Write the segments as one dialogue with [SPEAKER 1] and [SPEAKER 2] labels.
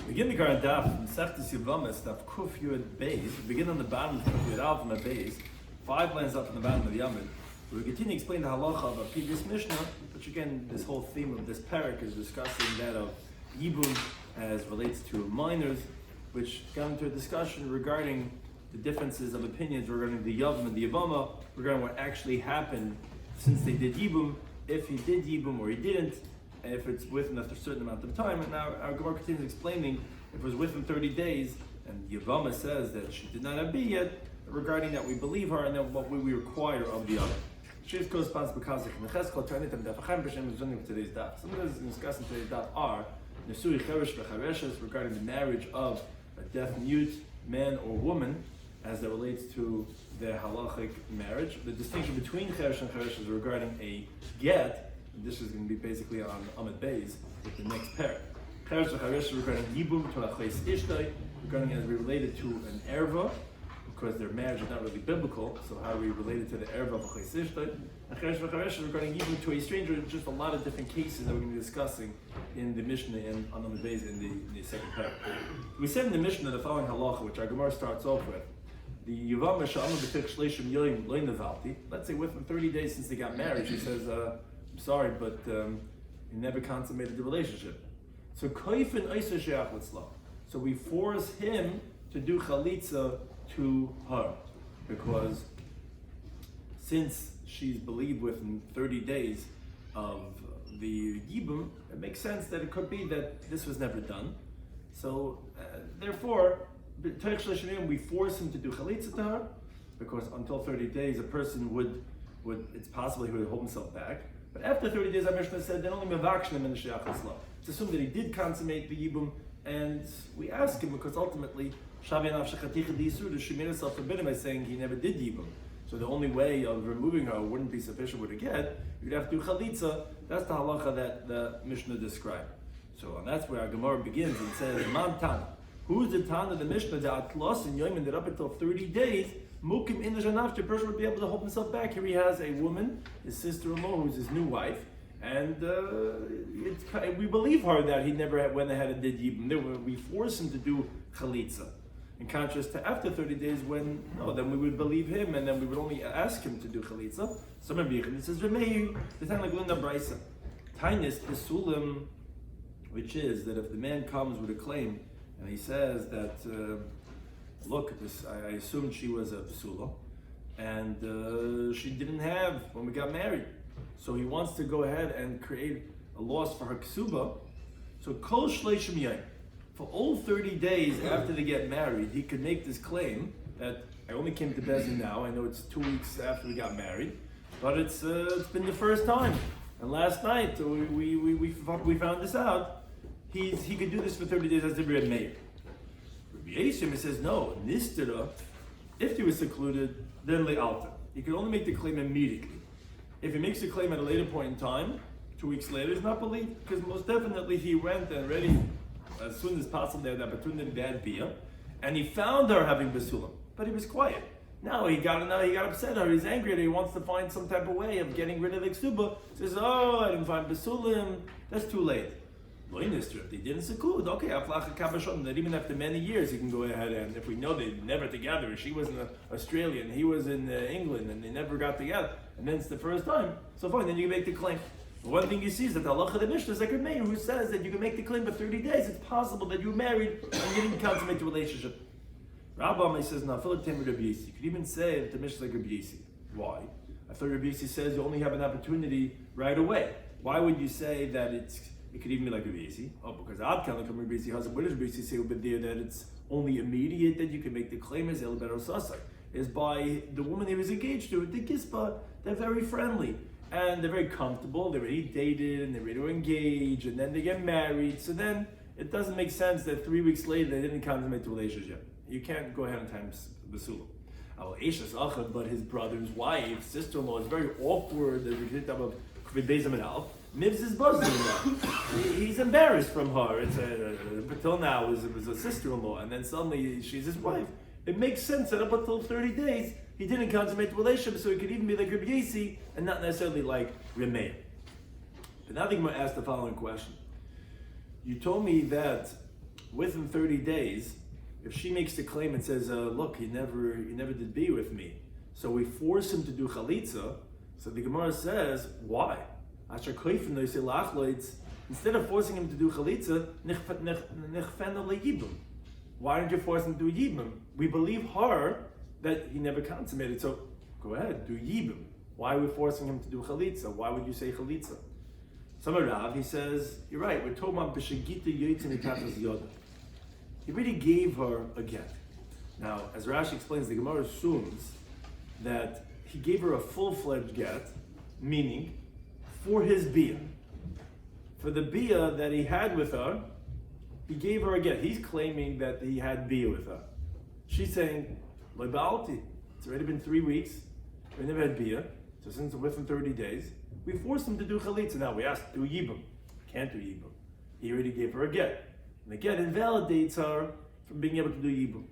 [SPEAKER 1] Begin the current Daf, Mesechta Yevamos Daf Kuf Yud Beis. Begin on the bottom of Kuf Yud Alpha and Beis, 5 lines up on the bottom of the Yomid. We continue to explain the halacha of a previous Mishnah, which again, this whole theme of this parak is discussing that of Yibum as relates to minors, which got into a discussion regarding the differences of opinions regarding the Yavam and the Yevama, regarding what actually happened since they did Yibum, if he did Yibum or he didn't, if it's within a certain amount of time. And now our Gemara continues explaining if it was within 30 days, and Yevama says that she did not have B yet, regarding that we believe her, and then what we require of the other. Shiv corresponds because of today's daf. Some of those discussed in today's daf are Nesui Cheresh v'Chareshes regarding the marriage of a deaf mute man or woman, as it relates to their halachic marriage. The distinction between Cheresh and Cheresh is regarding a get. This is going to be basically on Amid Beis with the next pair. Cheresh v'Chareshes regarding Yibum to Achleis Ishtay, regarding as we related to an erva, because their marriage is not really biblical, so how are we related to the erva of Achleis Ishtay? And Cheresh v'Chareshes regarding Yibum to a stranger, just a lot of different cases that we're going to be discussing in the Mishnah and on Amid Beis in the second pair. We said in the Mishnah the following halacha, which our Gemara starts off with. The Yevamos Daf, let's say within 30 days since they got married, she says, I'm sorry, but you never consummated the relationship. So we force him to do chalitza to her, because since she's believed within 30 days of the Yibum, it makes sense that it could be that this was never done. So therefore, we force him to do chalitza to her, because until 30 days a person would it's possible he would hold himself back. But after 30 days, our Mishnah said that only mevakshim in the sheyach l'sla. It's assumed that he did consummate the yibum, and we ask him because ultimately shavi anav shechaticha d'isur, she made herself forbidden by saying he never did yibum. So the only way of removing her wouldn't be sufficient with a get. You'd have to do chalitza. That's the halacha that the Mishnah described. So and that's where our Gemara begins and says, Man Tana. Who's the Tana of the Mishnah that atlos and Yomim that up until 30 days, mukim in the janaf, the person would be able to hold himself back. Here he has a woman, his sister-in-law, who's his new wife, and we believe her that he never went ahead and did yibum. We force him to do chalitza. In contrast to after 30 days, when then we would believe him, and then we would only ask him to do chalitza. So Rabbi Shloimy says, "Yomei, the time like Linda Brisa, Tainis Pesulim," which is that if the man comes with a claim and he says that, look, I assumed she was a psula, and she didn't have when we got married. So he wants to go ahead and create a loss for her ksuba. So kol shleishim yom, for all 30 days after they get married, he could make this claim that I only came to Bezin now. I know it's 2 weeks after we got married, but it's been the first time. And last night we found this out. He could do this for 30 days as the Rebbe Meir. Rabbi Yishim says no. Nistira, if he was secluded, then le'alta. He could only make the claim immediately. If he makes the claim at a later point in time, 2 weeks later, it's not believed, because most definitely he went and ready as soon as possible. They had the opportunity to add bia, and he found her having basulam, but he was quiet. Now he got upset, or he's angry, and he wants to find some type of way of getting rid of the ksuba. He says, "Oh, I didn't find basulim. That's too late." If they didn't seclude, okay, that even after many years he can go ahead, and if we know they're never together, she was in Australia and he was in England and they never got together, and then it's the first time, so fine, then you can make the claim. But one thing you see is that the halacha of the Mishnah is like a man who says that you can make the claim for 30 days, it's possible that you were married and you didn't consummate the relationship. Rabbi says, no, Philip Tamer Rabbi Yisi. You could even say that the Mishnah is like Rabbi Yisi. Why? I thought Rabbi Yisi says you only have an opportunity right away. Why would you say that it could even be like Rabbi Yisi? Oh, because Ad can come Rabbi Yisi husband. What does Rabbi Yisi say over there that it's only immediate that you can make the claim as El Bedo Sasai? Is by the woman he was engaged to, the Gispa, they're very friendly. And they're very comfortable, they're already dated, and they're ready to engage, and then they get married. So then it doesn't make sense that 3 weeks later they didn't consummate the relationship. You can't go ahead and time Basula. But his brother's wife, sister-in-law, is very awkward. Mivs is buzzing. He's embarrassed from her. Until now it was a sister-in-law, and then suddenly she's his wife. It makes sense that up until 30 days he didn't consummate the relationship, so he could even be like Rabbi Yisi and not necessarily like Remeir. But now I'm going to ask the following question. You told me that within 30 days, if she makes the claim and says, look, he never did be with me, so we force him to do chalitza, so the Gemara says, why? Instead of forcing him to do chalitza, why didn't you force him to do yibum? We believe her that he never consummated, so go ahead, do yibum. Why are we forcing him to do chalitza? Why would you say chalitza? Some Rav, he says, you're right, we're talking about b'shegita yotzin mitatas yoda. He really gave her a get. Now, as Rashi explains, the Gemara assumes that he gave her a full-fledged get, meaning for his bia. For the bia that he had with her, he gave her a get. He's claiming that he had bia with her. She's saying, Lo ba'alti. It's already been 3 weeks. We never had bia. So since within 30 days, we forced him to do chalitza. Now we asked, do yibum. Can't do yibum. He already gave her a get. And the get invalidates her from being able to do yibum.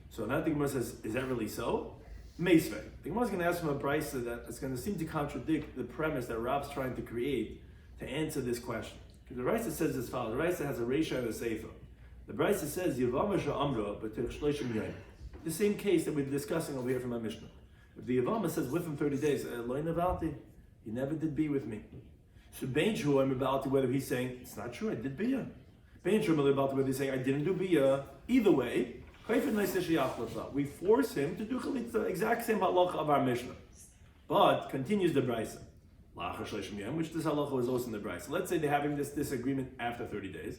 [SPEAKER 1] So now the Gemara says, is that really so? Meisvei. The Gemara is going to ask from a brisa that's going to seem to contradict the premise that Rab's trying to create to answer this question. Because the brisa says as follows. The brisa has a reisha and a seifa. The brisa says, Yevamos Daf. The same case that we're discussing over here from our Mishnah. If the Yevama says within 30 days, he never did be with me. So Bein Shuam about whether he's saying, it's not true, I did be ya. Bein Shuam about whether he's saying, I didn't do be ya. Either way, we force him to do chalitza, exact same halacha of our Mishnah. But, continues the brisa, which this halacha was also in the brisa. Let's say they're having this disagreement after 30 days.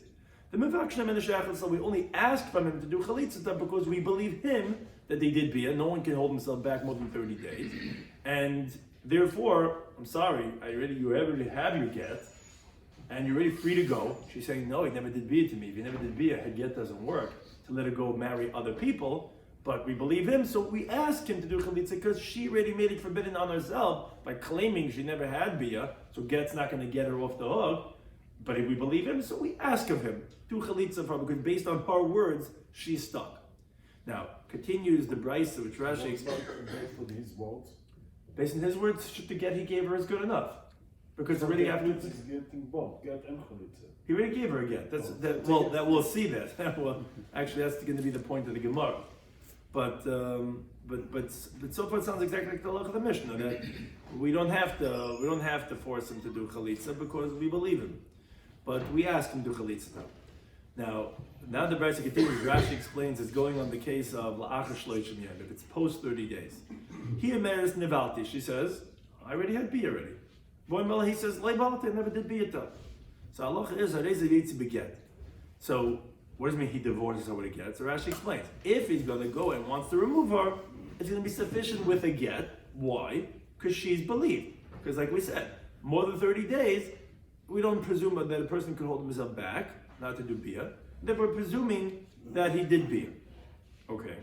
[SPEAKER 1] The Mevakshim and the Shechel, so we only ask from him to do chalitza because we believe him that they did bia. No one can hold himself back more than 30 days. And therefore, I'm sorry, you already have your get, and you're already free to go. She's saying, no, he never did bia to me. If he never did bia, her get doesn't work to let her go marry other people. But we believe him, so we ask him to do chalitza because she already made it forbidden on herself by claiming she never had bia, so get's not going to get her off the hook. But if we believe him, so we ask of him, do chalitza for her, because based on her words, she's stuck. Now, continues the brisa, which Rashi explains.
[SPEAKER 2] Based on his words?
[SPEAKER 1] Based on his words, the get he gave her is good enough. Because already after...
[SPEAKER 2] He's getting both, get and chalitza.
[SPEAKER 1] He already gave her a get. That we'll see that. Well, actually, that's going to be the point of the Gemara. But so far it sounds exactly like the law of the Mishnah, that we don't have to force him to do chalitza because we believe him. But we ask him to do chalitza now. Now the brisa continues. Rashi explains it's going on the case of la'achar shloishim yom, if it's post 30 days. He emeres nivalti. She says, I already had bia already. Boy, he says, leibalti, I never did bia though. So halacha is harei yitzi beget. So what does it mean he divorces her with a get? So Rashi explains, if he's going to go and wants to remove her, it's going to be sufficient with a get. Why? Because she's believed. Because like we said, more than 30 days, we don't presume that a person could hold himself back, not to do bia. Then we're presuming that he did bia. Okay.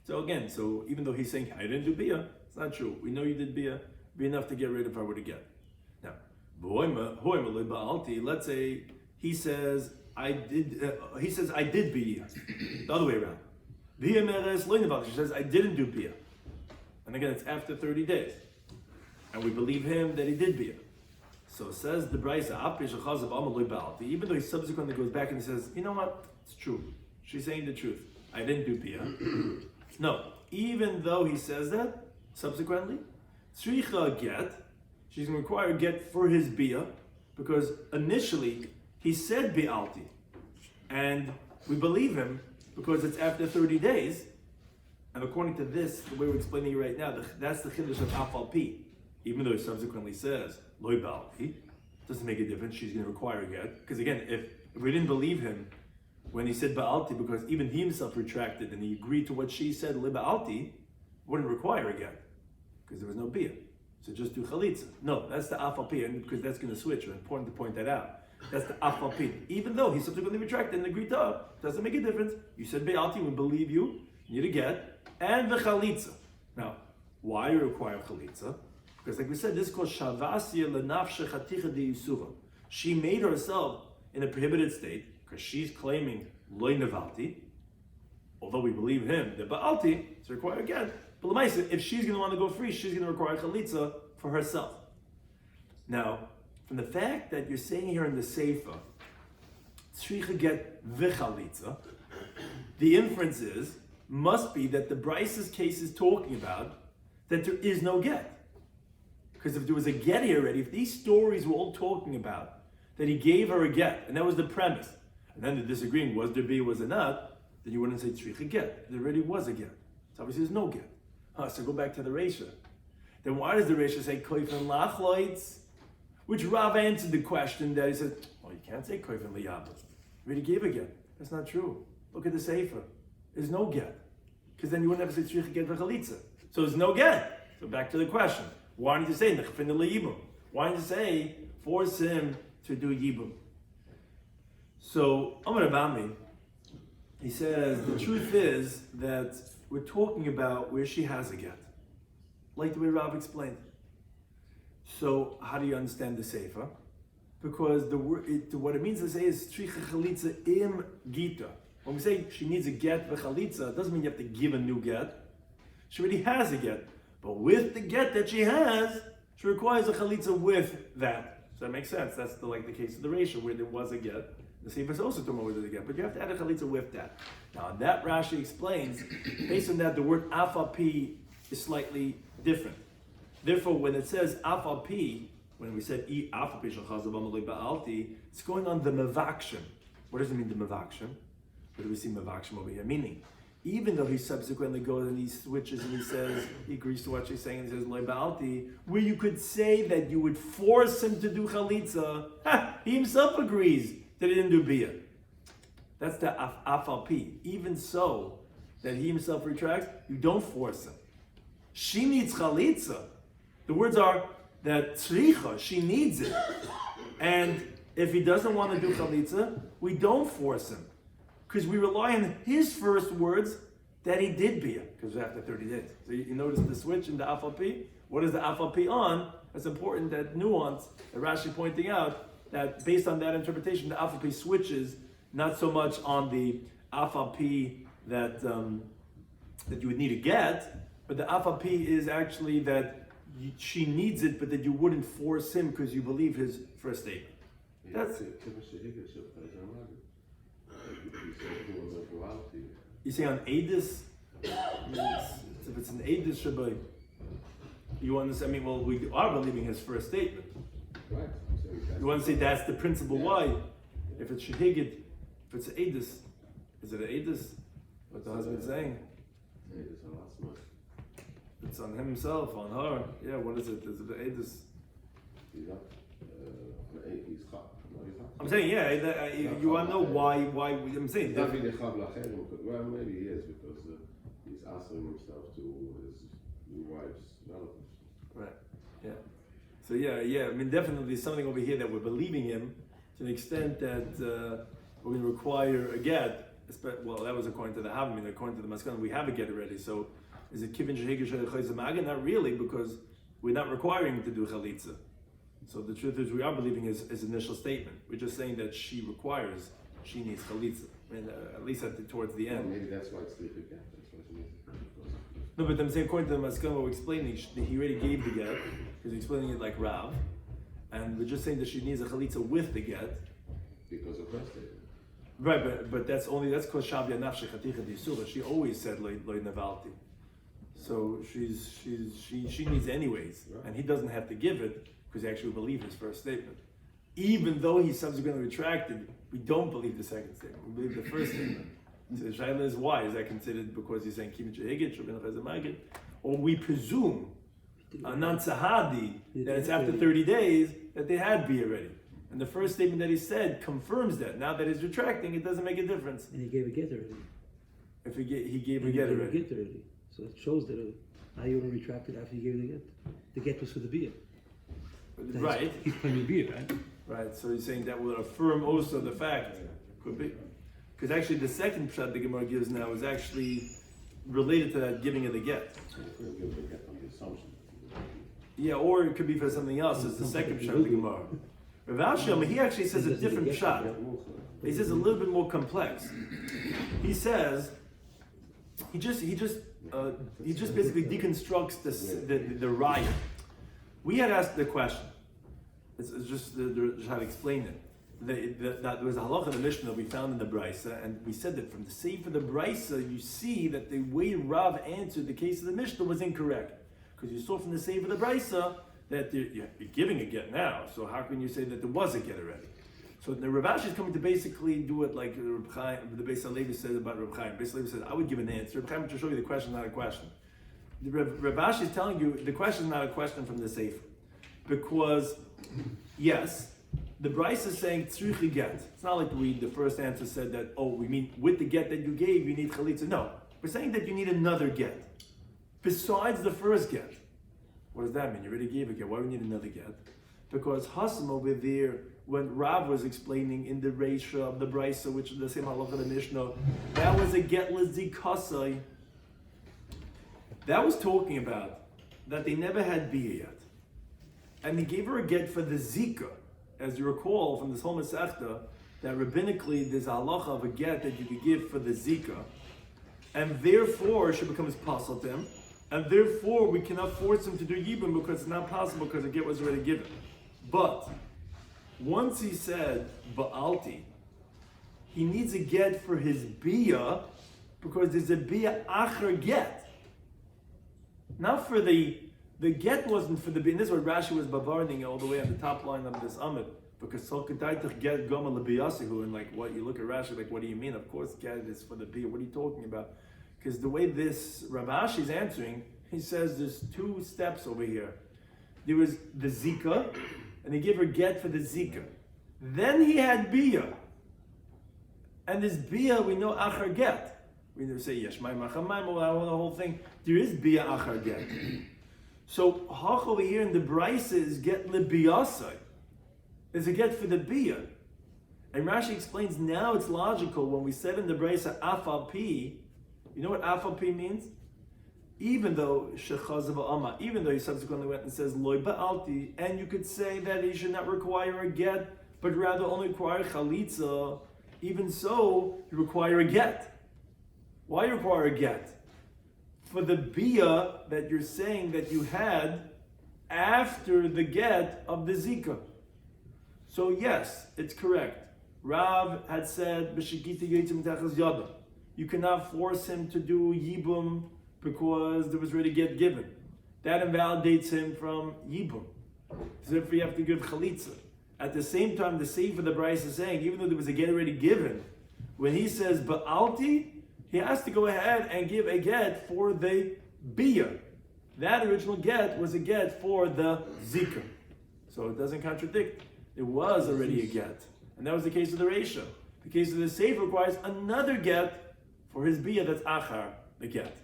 [SPEAKER 1] So again, even though he's saying, I didn't do bia, it's not true. We know you did bia, be enough to get rid of her with a get. Now, let's say he says, I did bia. The other way around. She says, I didn't do bia. And again, it's after 30 days. And we believe him that he did bia. So says the brisa, even though he subsequently goes back and says, you know what, it's true. She's saying the truth. I didn't do bia. No, even though he says that, subsequently, tzricha get, she's going to require a get for his bia, because initially he said bi'alti. And we believe him because it's after 30 days. And according to this, the way we're explaining it right now, that's the chiddush of afal pi. Even though he subsequently says, loy ba'alti, doesn't make a difference, she's going to require a get. Because again, if we didn't believe him when he said ba'alti, because even he himself retracted and he agreed to what she said, li ba'alti, wouldn't require a get. Because there was no bia. So just do chalitza. No, that's the afal pi, and because that's going to switch. It's important to point that out. That's the afal pi. Even though he subsequently retracted and agreed to her, doesn't make a difference. You said ba'alti, we believe you, you need a get, and the chalitza. Now, why you require chalitza? Because like we said, this is called shavasya lenafshe chaticha de yisuva. She made herself in a prohibited state because she's claiming loy nevalti. Although we believe him, the ba'alti is required again. But l'maisa, if she's going to want to go free, she's going to require chalitza for herself. Now, from the fact that you're saying here in the Seifa tzricha get v'chalitza, the inference must be that the Bryce's case is talking about that there is no get. Because if there was a get here already, if these stories were all talking about that he gave her a get, and that was the premise, and then the disagreeing was there be, was it not, then you wouldn't say tzricha get. There already was a get. So obviously there's no get. So go back to the Reisha. Then why does the Reisha say koifen lachloitz? Which Rav answered the question that he said, well, you can't say koifen liyabas. You already gave a get. That's not true. Look at the Sefer. There's no get. Because then you wouldn't have to say tzricha get v'chalitza. So there's no get. So back to the question. Why didn't you say nechfin liyibum? Why didn't you say force him to do yibum? So Amar Abami, he says the truth is that we're talking about where she has a get, like the way Rav explained. So how do you understand the Sefer? Because the word, what it means to say is tzricha chalitza im gita. When we say she needs a get v'chalitza, it doesn't mean you have to give a new get. She already has a get, but with the get that she has, she requires a chalitza with that. So that makes sense. That's the case of the ratio where there was a get. The Sefer is also talking about whether the get, but you have to add a chalitza with that. Now that Rashi explains, based on that, the word afapi is slightly different. Therefore, when it says afapi, when we said afapi shalchazav amalei ba'alti, it's going on the mevakshem. What does it mean, the mevakshem? What do we see mevakshem over here? Meaning, even though he subsequently goes and he switches and he says, he agrees to what she's saying and he says, Loi Ba'alti, where you could say that you would force him to do chalitza, he himself agrees that he didn't do biyah. That's the afalpi. Even so, that he himself retracts, you don't force him. She needs chalitza. The words are that tzricha, she needs it. And if he doesn't want to do chalitza, we don't force him. Because we rely on his first words that he did biyah, because after 30 days. So you notice the switch in the afalpi. What is the afalpi on? That's important, that nuance that Rashi pointing out, that based on that interpretation, the afalpi switches not so much on the afalpi that you would need to get, but the afalpi is actually that she needs it, but that you wouldn't force him because you believe his first statement. That's it. You say on Edis, if it's an Edis Shabbai, you want to say, we are believing his first statement.
[SPEAKER 3] Right.
[SPEAKER 1] You want to say that's the principle why. If it's Shehigid, if it's Edis, is it an Edis? What the husband's saying? It's on himself, on her. Yeah, what is it? Is it an Edis? I'm saying, you want to know why I'm saying.
[SPEAKER 3] Well, maybe he is, because he's answering himself to his new wife's relatives.
[SPEAKER 1] Right, yeah. So definitely something over here that we're believing him to the extent that we're going to require a get. Well, that was according to the Havamim, according to the Maskan, we have a get already. So is it Kivin Shehigish Chayzamaga? Not really, because we're not requiring him to do Chalitza. So the truth is, we are believing his initial statement. We're just saying that she needs chalitza. At least towards the end.
[SPEAKER 3] Maybe that's why it's the get. That's why she needs it.
[SPEAKER 1] No, but I'm saying according to the Maskana, we're explaining he already gave the get. He's explaining it like Rav, and we're just saying that she needs a chalitza with the get.
[SPEAKER 3] Because of her statement.
[SPEAKER 1] Right, but that's called Shavya Nafshe Chaticha D'Yisura. She always said Loi Navalti. So she needs anyways, right. And he doesn't have to give it, because he actually believe his first statement. Even though he subsequently retracted, we don't believe the second statement. We believe the first statement. So the Shaila is why? Is that considered because he's saying Kim Chehigit, Shabin Chazamagit? Or we presume, Anan Sahadi, that it's after 30 days that they had biyah already. And the first statement that he said confirms that. Now that he's retracting, it doesn't make a difference.
[SPEAKER 4] And he gave a get already.
[SPEAKER 1] If he gave a get already.
[SPEAKER 4] So it shows that how you want to retract it after you gave the get. The get was for the biyah.
[SPEAKER 1] Right.
[SPEAKER 4] He's claiming biyah, right?
[SPEAKER 1] Right, so he's saying that will affirm also the fact, could be. Because actually the second pshat the Gemara gives now is actually related to that giving of the get. Yeah, or it could be for something else, it's the second pshat of the Gemara. Rav Ashi, he actually says a different pshat. He says a little bit more complex. He says, he just basically deconstructs the riot. We had asked the question. It's just how to explain it. that there was a halacha in the Mishnah that we found in the Brisa, and we said that from the Sefer of the Brisa, you see that the way Rav answered the case of the Mishnah was incorrect. Because you saw from the Sefer of the Brisa that you're giving a get now, so how can you say that there was a get already? So the Rav Ashi is coming to basically do it like the Beis Halevi says about Reb Chaim. Beis Halevi says, I would give an answer. Reb Chaim would just show you the question, not a question. The Rav Ashi is telling you the question is not a question from the Sefer. Because, yes, the Bryce is saying tzrichi get. It's not like the first answer said that, we mean with the get that you gave, you need chalitza. No, we're saying that you need another get. Besides the first get. What does that mean? You already gave a get. Why do you need another get? Because Hassam over there, when Rav was explaining in the Reisha of the Bryce, which is the same halacha of the Mishnah, that was a get l'zikasai. That was talking about that they never had bia yet. And he gave her a get for the zika. As you recall from this whole Masechta, that rabbinically there's a halacha of a get that you could give for the zika, and therefore she becomes pasal to him, and therefore we cannot force him to do yibum because it's not possible because the get was already given. But once he said ba'alti, he needs a get for his bia because there's a bia acher get. Not for the get wasn't for the bia. This is what Rashi was bavarning all the way on the top line of this Amid. Because so kedaitach get goma lebiyasihu, and like what you look at Rashi, like what do you mean? Of course, get is for the bia. What are you talking about? Because the way this Rav Ashi is answering, he says there's two steps over here. There was the zika, and he gave her get for the zika. Then he had bia, and this bia we know achar get. We never say yeshmai machamayim or the whole thing. There is bia achar get. So hach over here in the Brisa is get lebiyasai. Is a get for the bia. And Rashi explains now it's logical when we said in the Brisa afal pi. You know what afal pi means? Even though shechazav amma, even though he subsequently went and says loy ba'alti, and you could say that he should not require a get, but rather only require chalitza. Even so, you require a get. Why require a get? For the bia that you're saying that you had after the get of the zika. So yes, it's correct. Rav had said, you cannot force him to do yibum because there was already get given. That invalidates him from yibum. So therefore you have to give chalitza. At the same time, the Sefer of the Bryce is saying, even though there was a get already given, when he says ba'alti, he has to go ahead and give a get for the bia. That original get was a get for the zika. So it doesn't contradict. It was already a get. And that was the case of the Reisha. The case of the Sefer requires another get for his bia that's achar, the get.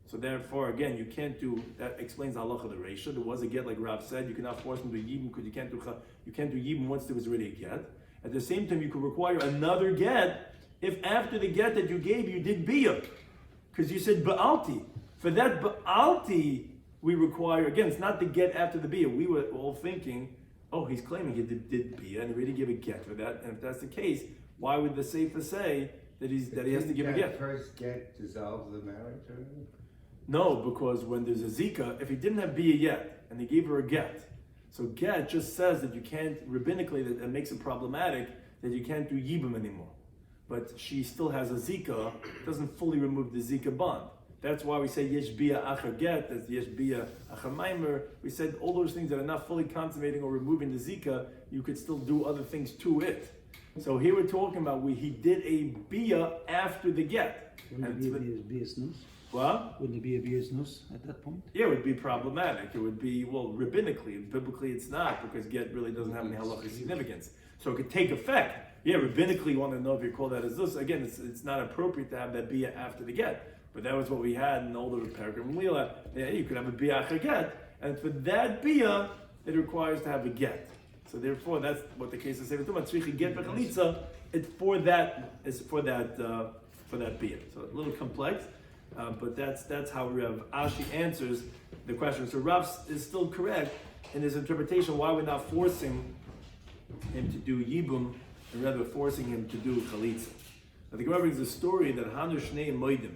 [SPEAKER 1] So therefore, again, you can't do, that explains the halacha of the Reisha. There was a get, like Rav said, you cannot force him to do yibum because you can't do yibum once there was already a get. At the same time, you could require another get if after the get that you gave, you did bia. Because you said ba'alti. For that ba'alti, we require, again, it's not the get after the bia. We were all thinking, he's claiming he did bia and he already gave a get for that. And if that's the case, why would the Sefer say that he has to give a get?
[SPEAKER 5] First get dissolves the marriage or anything?
[SPEAKER 1] No, because when there's a zika, if he didn't have bia yet and he gave her a get, so get just says that you can't, rabbinically, that makes it problematic that you can't do yibum anymore. But she still has a zika, doesn't fully remove the zika bond. That's why we say yesh bia achar get, that's yesh bia achar maimer. We said all those things that are not fully consummating or removing the zika, you could still do other things to it. So here we're talking about he did a bia after the get.
[SPEAKER 4] Wouldn't it be a bia snus?
[SPEAKER 1] What?
[SPEAKER 4] Wouldn't it be a bia snus at that point?
[SPEAKER 1] Yeah, it would be problematic. It would be, rabbinically. Biblically it's not, because get really doesn't have any halachic significance. So it could take effect. Yeah, rabbinically you want to know if you call that as this. Again, it's not appropriate to have that bia after the get. But that was what we had in the older paragraph in Lila. Yeah, you could have a bia after get. And for that bia, it requires to have a get. So therefore, that's what the case is saying. Get b'chalitza. It's for that. It's for that bia. So a little complex, but that's how Rav Ashi answers the question. So Rav is still correct in his interpretation. Why we're not forcing him to do yibum and rather forcing him to do chalitza. Now the Gemara brings a story that Hanu Shnei Moedim.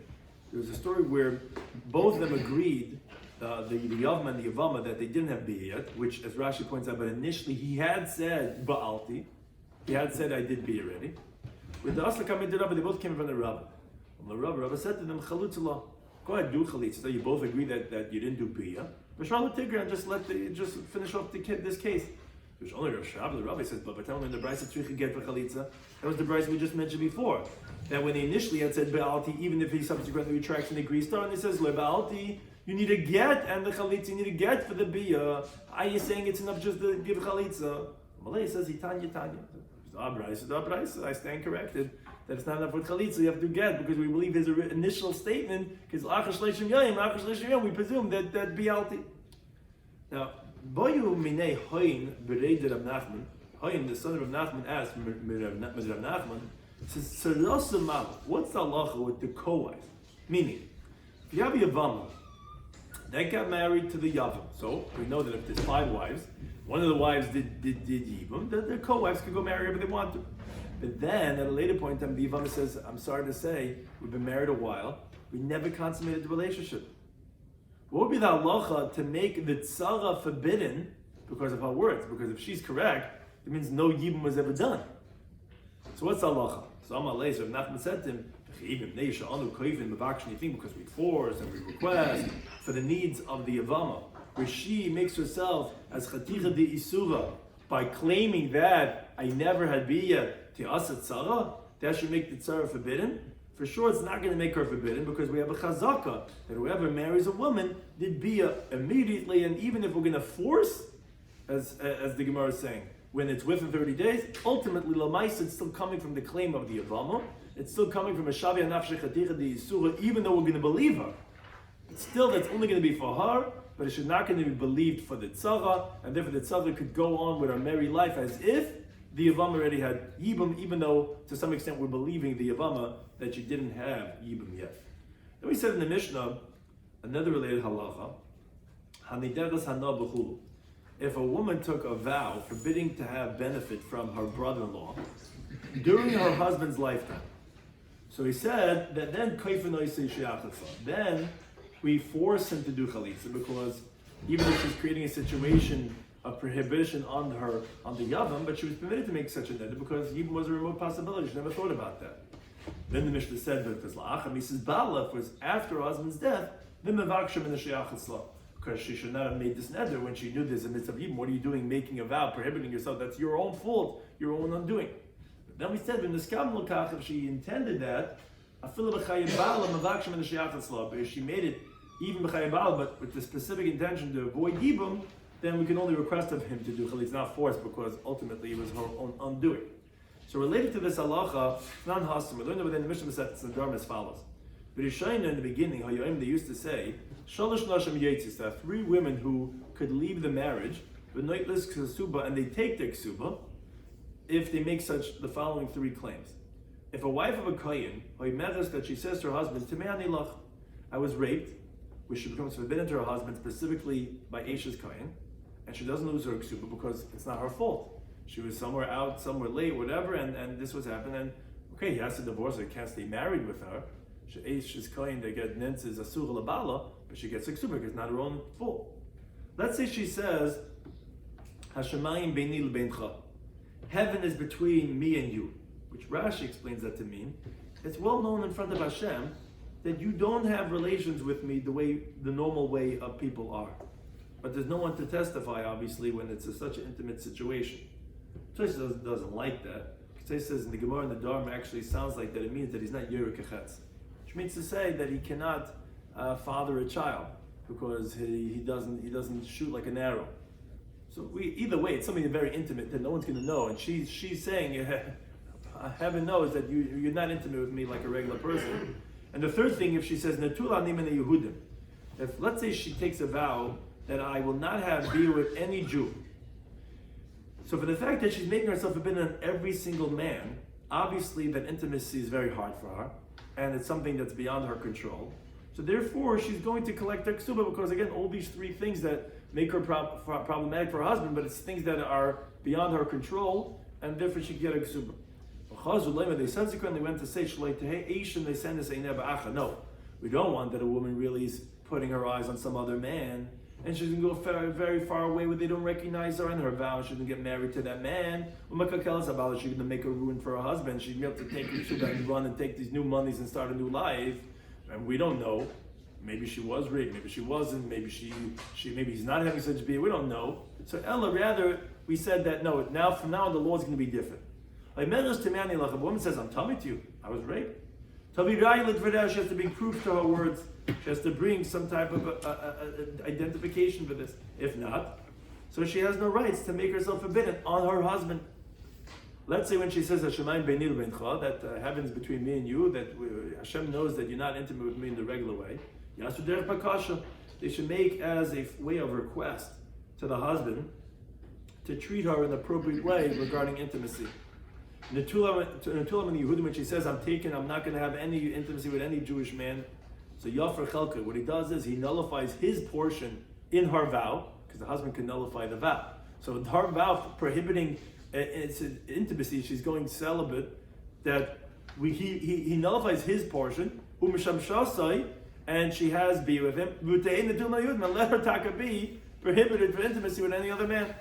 [SPEAKER 1] There was a story where both of them agreed, the Yavma and the Yevama, that they didn't have bia yet, which, as Rashi points out, but initially he had said ba'alti, he had said, I did be already. With the Asla coming to Rabbi, they both came from the Rabbi. And the Rabbi said to them, Chalutzalah, go ahead, do chalitza. So you both agree that you didn't do biyah. But Charlotte Tigger, and just finish off this case. There's only Rav Shab, the Rabbi says, but tell them the Bryce that get for chalitza. That was the Bryce we just mentioned before. That when they initially had said Be'alti, even if he subsequently retracts and agrees to, and he says, Le Be'alti, you need a get, and the chalitza, you need a get for the biyah. Are you saying it's enough just to give chalitza? Malay says, Tanya. I stand corrected. That it's not enough with chalitza, you have to get, because we believe his initial statement, because we presume that Be'alti. Now, Boyu minei hoyin bereid Rav Nachman. Hoyin, the son of Rav Nachman, asked Rav Nachman, says, what's the halacha with the co-wife? Meaning, if you have a Yevamos, that got married to the Yavam. So we know that if there's 5 wives, one of the wives did Yibam, the co-wives could go marry whoever they want to. But then, at a later point in time, the Yevamos says, I'm sorry to say, we've been married a while, we never consummated the relationship. What would be the halacha to make the tzara forbidden because of her words? Because if she's correct, it means no yibum was ever done. So what's the halacha? So Amalei, Rav Nachman said to him, because we force and we request for the needs of the Yevama, where she makes herself as chaticha de isura by claiming that I never had biyah to asat tzara, that should make the tzara forbidden. For sure, it's not going to make her forbidden because we have a chazaka that whoever marries a woman did biyah immediately, and even if we're going to force, as the Gemara is saying, when it's within 30 days, ultimately lamais it's still coming from the claim of the Yevama. It's still coming from a shavia nafshei chaticha de isura, even though we're going to believe her. But still, that's only going to be for her, but it should not going to be believed for the tzara, and therefore the tzara could go on with her married life as if the Yevama already had Yibam, even though to some extent we're believing the Yevama that she didn't have Yibam yet. Then we said in the Mishnah, another related halacha, Hanideres hana b'chulu. If a woman took a vow forbidding to have benefit from her brother-in-law during her husband's lifetime, so he said that then we force him to do chalitza, because even if she's creating a situation of prohibition on the Yavam, but she was permitted to make such a neder because Yibam was a remote possibility. She never thought about that. Then the Mishnah said that because La'acham, he says, Bala was after her husband's death, then Mevakshim in the Sheyach Etzla, because she should not have made this neder when she knew there's a mitzvah of Yibam. What are you doing making a vow, prohibiting yourself? That's your own fault, your own undoing. But then we said, when the Skam L'kach, if she intended that, Afilu b'chayim Bala Mevakshim in the Sheyach Etzla, but if she made it even b'chayim Bala, but with the specific intention to avoid Yibam, then we can only request of him to do chalitza. It's not forced because ultimately it was her own undoing. So related to this halacha, non-hasam, we learned within the Mishnah Masechet in the Dharma as follows. B'Rishayna in the beginning, Hayoim, they used to say, Shalosh Nashim Yetzis, there are 3 women who could leave the marriage, but Noitlis Ksuba, and they take their Ksuba, if they make such the following 3 claims. If a wife of a Kohen, Hoimeres, that she says to her husband, Timei Anilach, I was raped, which she becomes forbidden to her husband, specifically by Eshes Kohen, and she doesn't lose her ksuba because it's not her fault. She was somewhere out, somewhere late, whatever, and this was happening. And okay, he has to divorce her, he can't stay married with her. She's claiming to get nentzes asur labala, but she gets a ksuba because it's not her own fault. Let's say she says, Hashemayim beini l'beincha. Heaven is between me and you, which Rashi explains that to mean it's well known in front of Hashem that you don't have relations with me the normal way of people are. But there's no one to testify, obviously, when it's such an intimate situation. Tosh doesn't like that. Tosh says in the Gemara and the Dharma actually sounds like that it means that he's not Yeruk Echetz. Which means to say that he cannot father a child because he doesn't shoot like an arrow. So either way, it's something very intimate that no one's going to know. And she's saying, heaven knows that you're not intimate with me like a regular person. And the third thing, if she says, Netul anim and Yehudim, if let's say she takes a vow that I will not have beer with any Jew. So for the fact that she's making herself forbidden on every single man, obviously that intimacy is very hard for her, and it's something that's beyond her control. So therefore, she's going to collect her ksuba because again, all these 3 things that make her problematic for her husband, but it's things that are beyond her control, and therefore she can get a ksuba. They subsequently went to say, no, we don't want that a woman really is putting her eyes on some other man, and she's going to go very, very far away where they don't recognize her and her vow. She's going to get married to that man. She's going to make a ruin for her husband. She's going to have to take her and run and take these new monies and start a new life. And we don't know. Maybe she was raped. Maybe she wasn't. Maybe maybe he's not having such a beer. We don't know. So Ella, rather, we said that no. Now from now on, the law is going to be different. Like a woman says, "I'm telling you, I was raped." She has to bring proof to her words. She has to bring some type of identification for this. If not, so she has no rights to make herself forbidden on her husband. Let's say when she says that heaven's between me and you, that Hashem knows that you're not intimate with me in the regular way. They should make as a way of request to the husband to treat her in an appropriate way regarding intimacy. Netulam and Yehudim, when she says, I'm not going to have any intimacy with any Jewish man. So Yafar Chelka, what he does is he nullifies his portion in her vow, because the husband can nullify the vow. So her vow prohibiting intimacy, she's going celibate, that he nullifies his portion, and she has be with him, and let her taka be prohibited for intimacy with any other man.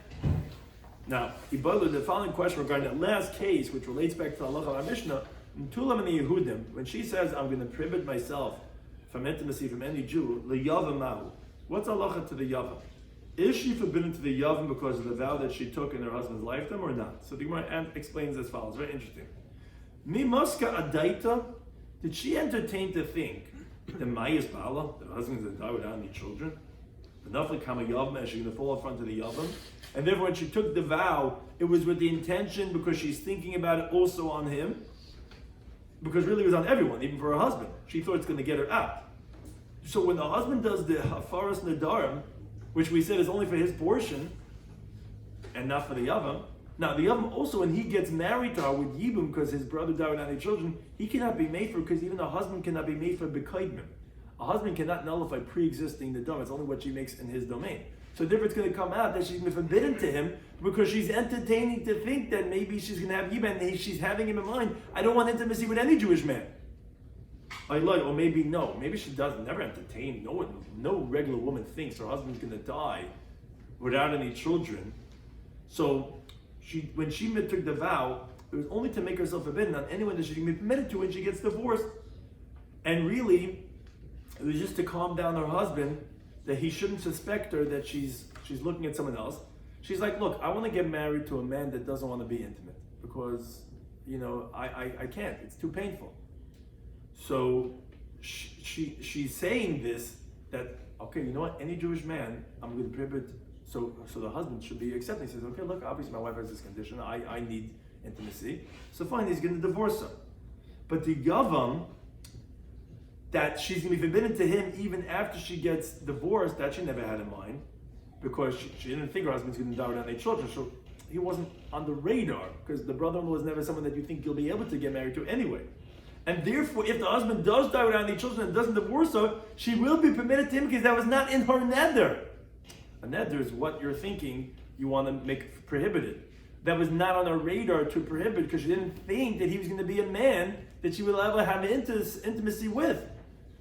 [SPEAKER 1] Now, the following question regarding that last case, which relates back to the halacha of Mishnah, Tulam and the Yehudim, when she says, I'm going to prohibit myself from intimacy from any Jew, le'yavam mahu. What's halacha to the yavam? Is she forbidden to the yavam because of the vow that she took in her husband's lifetime or not? So the Gemara explains as follows, very interesting. Mi maska adaita, did she entertain to think that Mayas Bala, that her husband's going to die without any children? Enough like Kama Yavma, she's going to fall in front of the Yavam. And therefore, when she took the vow, it was with the intention, because she's thinking about it also on him, because really it was on everyone, even for her husband. She thought it's going to get her out. So when the husband does the Hafaras Nadarim, which we said is only for his portion, and not for the Yavam, now the Yavam also, when he gets married to her with Yibum, because his brother died without any children, he cannot be made for, because even a husband cannot be made for B'kaidmim. A husband cannot nullify pre-existing Nadam. It's only what she makes in his domain. So therefore it's going to come out that she's been forbidden to him because she's entertaining to think that maybe she's going to have Yibam, and she's having him in mind, I don't want intimacy with any Jewish man. Or maybe no. Maybe she doesn't never entertain. No regular woman thinks her husband's going to die without any children. So when she took the vow, it was only to make herself forbidden on anyone that she can be permitted to when she gets divorced. And really, it was just to calm down her husband, that he shouldn't suspect her that she's looking at someone else. She's like, look, I want to get married to a man that doesn't want to be intimate, because I can't. It's too painful. So she's saying this, that okay, you know what? Any Jewish man, I'm going to prohibit. So the husband should be accepting. He says, okay, look, obviously my wife has this condition. I need intimacy. So fine, he's going to divorce her. But the Yavam, that she's going to be forbidden to him even after she gets divorced, that she never had in mind, because she didn't think her husband's going to die without any children. So he wasn't on the radar, because the brother-in-law is never someone that you think you'll be able to get married to anyway. And therefore, if the husband does die without any children and doesn't divorce her, she will be permitted to him, because that was not in her neder. A neder is what you're thinking you want to make prohibited. That was not on her radar to prohibit, because she didn't think that he was going to be a man that she would ever have intimacy with.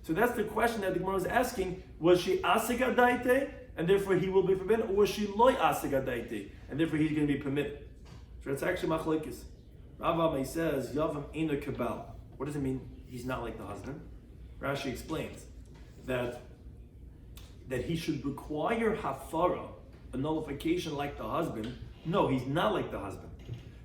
[SPEAKER 1] So that's the question that the Gemara is asking. Was she asik adaite, and therefore he will be forbidden, or was she loy asik adaite, and therefore he's going to be permitted? So that's actually machlekes. Rav Amai says, Yavam ina kabal. What does it mean he's not like the husband? Rashi explains that he should require hafara, a nullification like the husband. No, he's not like the husband,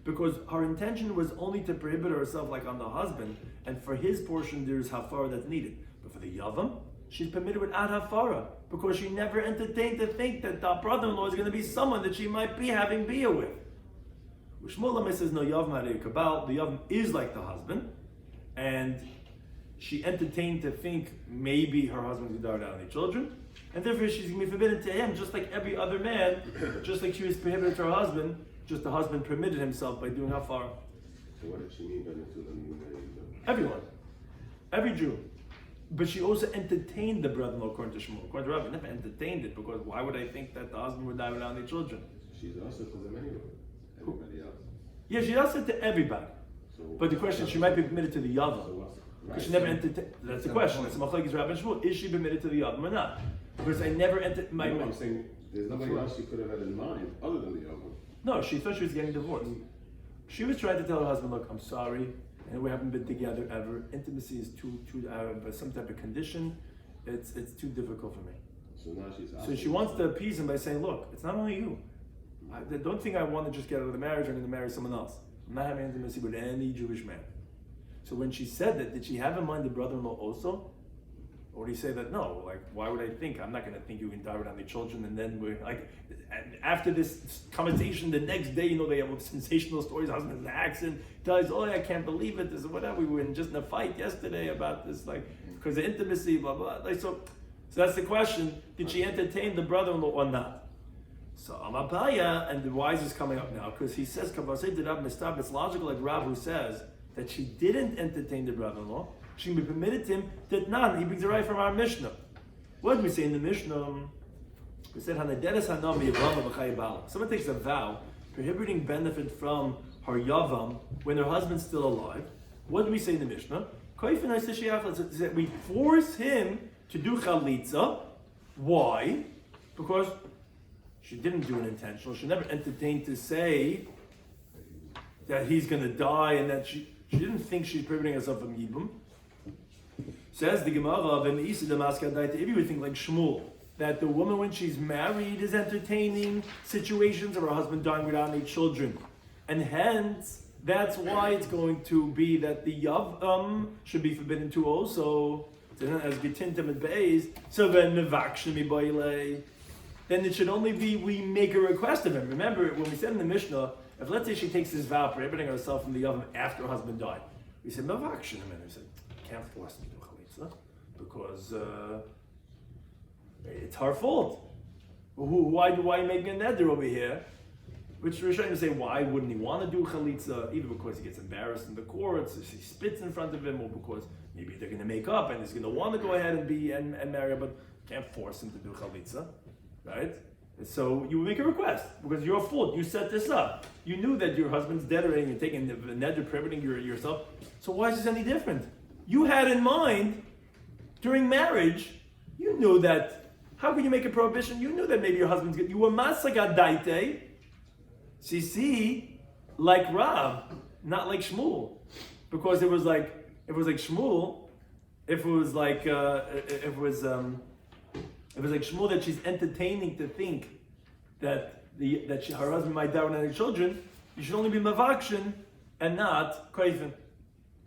[SPEAKER 1] because her intention was only to prohibit herself like on the husband, and for his portion there's hafara that's needed. But for the Yavam, she's permitted without hafara, because she never entertained to think that the brother-in-law is going to be someone that she might be having bia with. Shmuel says, no, Yavam had kabal. The Yavam is like the husband, and she entertained to think maybe her husband's going to die without any children, and therefore she's going to be forbidden to him, just like every other man, just like she was prohibited to her husband, just the husband permitted himself by doing hafara.
[SPEAKER 3] So what did she mean by the
[SPEAKER 1] Everyone. Every Jew. But she also entertained the brother-in-law, according to Shmuel. According to Rabbi, never entertained it, because why would I think that the husband would die without any children?
[SPEAKER 3] She's also to them anyway. Everybody else.
[SPEAKER 1] Yeah, she does it to everybody.
[SPEAKER 3] So
[SPEAKER 1] But the question, she might be permitted to the Yavam.
[SPEAKER 3] So what's
[SPEAKER 1] Because she never entertained. That's the question. It's Machlekes Rabbi and Shmuel. Is she permitted to the Yavam or not? Because I never entered my.
[SPEAKER 3] No, I'm saying there's nobody else she could have had in mind other than the Yevamot.
[SPEAKER 1] No, she thought she was getting divorced. She was trying to tell her husband, look, I'm sorry, and we haven't been together ever. Intimacy is too some type of condition. It's too difficult for me.
[SPEAKER 3] So now she's
[SPEAKER 1] So she wants to appease him by saying, look, it's not only you. I don't think I want to just get out of the marriage. I'm going to marry someone else. I'm not having intimacy with any Jewish man. So when she said that, did she have in mind the brother-in-law also? Or do you say that no? Like, why would I think? I'm not going to think you can die without any children. And then we're like, after this conversation, the next day, they have sensational stories. Husband's in an accident, dies. Oh, I can't believe it. This is whatever. We were just in a fight yesterday about this, like, because of intimacy, blah, blah. Like, so that's the question. Did she entertain the brother-in-law or not? So Amabaya, and the wise is coming up now, because he says, it's logical like Rav who says that she didn't entertain the brother-in-law. She be permitted him that none. He brings it right from our Mishnah. What did we say in the Mishnah? We said, someone takes a vow prohibiting benefit from her yavam when her husband's still alive. What did we say in the Mishnah? We force him to do chalitza. Why? Because she didn't do it intentional. She never entertained to say that he's going to die and that she didn't think she's prohibiting herself from yibum. Says the Gemara, if you would think like Shmuel, that the woman when she's married is entertaining situations of her husband dying without any children. And hence, that's why it's going to be that the Yavam should be forbidden to also. As Getintim and Beis, so then then it should only be we make a request of him. Remember, when we said in the Mishnah, if let's say she takes this vow prohibiting herself from the Yavam after her husband died, we said, Mavakshin, and we said, can't force him to do chalitza because it's her fault. Why are you making a neder over here? Which we're trying to say, why wouldn't he want to do chalitza? Either because he gets embarrassed in the courts, if he spits in front of him, or because maybe they're going to make up and he's going to want to go ahead and marry her, but can't force him to do chalitza, right? So you make a request because your fault. You set this up. You knew that your husband's dead already. You're taking the neder, prohibiting yourself. So why is this any different? You had in mind during marriage. You knew that. How could you make a prohibition? You knew that maybe your husband's good. You were masaga daite. Like Rav, not like Shmuel, because it was like Shmuel. If it was like Shmuel that she's entertaining to think that her husband might die without any children, you should only be mavakshin and not koifin.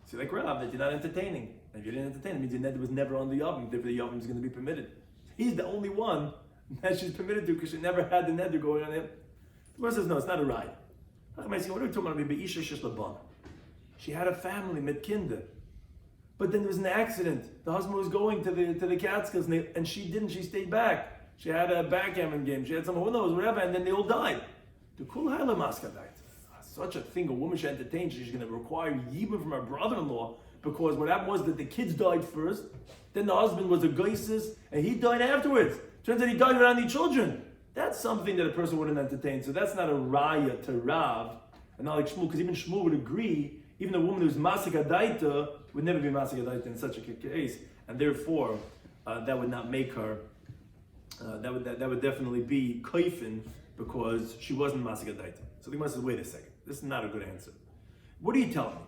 [SPEAKER 1] See, like Rav, that you're not entertaining. And if you didn't entertain, it means your neder was never on the yavam. Therefore, the yavam is going to be permitted. He's the only one that she's permitted to because she never had the neder going on him. The Gemara says, no, it's not a ride. What are we talking about? She had a family, met kinder. But then there was an accident. The husband was going to the Catskills and she didn't, she stayed back. She had a backgammon game, she had some, who knows, whatever, and then they all died. The Kul Haila Maskadait. Such a thing, a woman should entertain, she's going to require yibum from her brother-in-law because what happened was that the kids died first, then the husband was a geisis, and he died afterwards. Turns out he died without any children. That's something that a person wouldn't entertain. So that's not a raya to Rav, and not like Shmuel, because even Shmuel would agree, even a woman who's masika daita would never be masika daita in such a case, and therefore that would not make her. That would definitely be kaifin because she wasn't masika daita. So the Gemara says, wait a second, this is not a good answer. What are you telling me?